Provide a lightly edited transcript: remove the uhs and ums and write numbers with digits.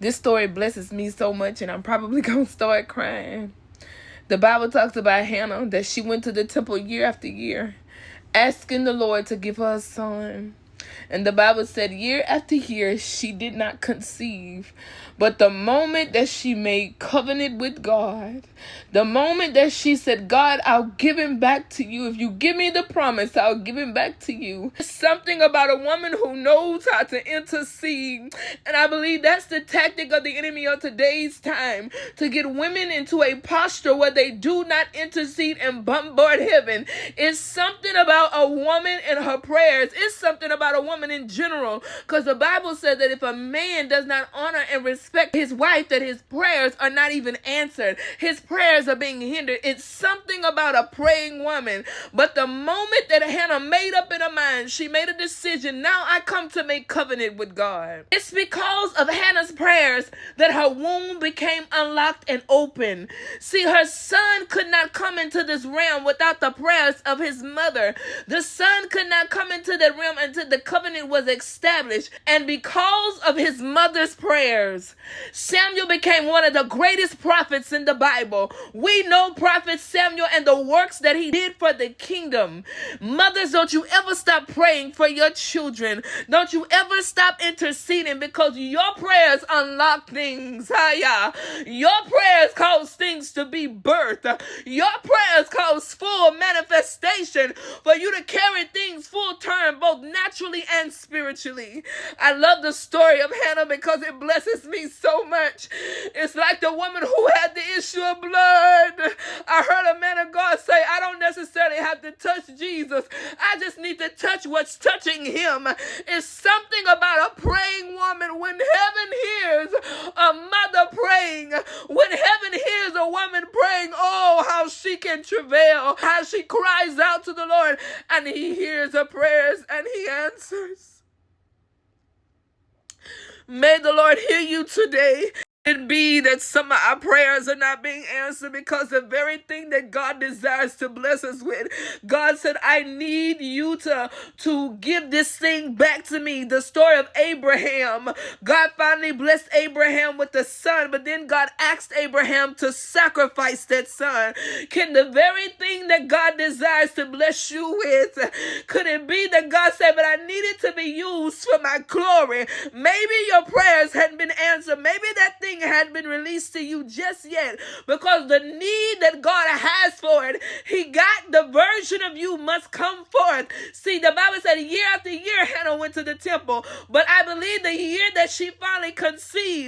This story blesses me so much, and I'm probably going to start crying. The Bible talks about Hannah, that she went to the temple year after year, asking the Lord to give her a son. And the Bible said year after year, she did not conceive. But the moment that she made covenant with God, the moment that she said, God, I'll give him back to you. If you give me the promise, I'll give him back to you. There's something about a woman who knows how to intercede. And I believe that's the tactic of the enemy of today's time, to get women into a posture where they do not intercede and bombard heaven. It's something about a woman and her prayers. It's something about a woman in general, because the Bible says that if a man does not honor and respect his wife, that his prayers are not even answered. His prayers are being hindered. It's something about a praying woman. But the moment that Hannah made up in her mind, she made a decision, now I come to make covenant with God. It's because of Hannah's prayers that her womb became unlocked and open. See, her son could not come into this realm without the prayers of his mother. The son could not come into the realm until the covenant was established. And because of his mother's prayers, Samuel became one of the greatest prophets in the Bible. We know Prophet Samuel and the works that he did for the kingdom. Mothers, don't you ever stop praying for your children. Don't you ever stop interceding, because your prayers unlock things. Your prayers cause things to be birthed. Your prayers cause full manifestation for you to carry things full term, both naturally and spiritually. I love the story of Hannah because it blesses me so much. It's like the woman who had the issue of blood. I heard a man of God say, I don't necessarily have to touch Jesus. I just need to touch what's touching him. It's something about a praying woman. When heaven hears a mother praying, when heaven hears a woman praying, oh, how she can travail, how she cries out to the Lord, and he hears her prayers and he answers. May the Lord hear you today. It be that some of our prayers are not being answered because the very thing that God desires to bless us with. God said, I need you to give this thing back to me. The story of Abraham. God finally blessed Abraham with a son, but then God asked Abraham to sacrifice that son. Can the very thing that God desires to bless you with, could it be that God said, but I need it to be used for my glory? Maybe your prayers hadn't been answered. Maybe that thing hadn't been released to you just yet, because the need that God has for it, he got the version of you must come forth. See, the Bible said year after year Hannah went to the temple, but I believe the year that she finally conceived,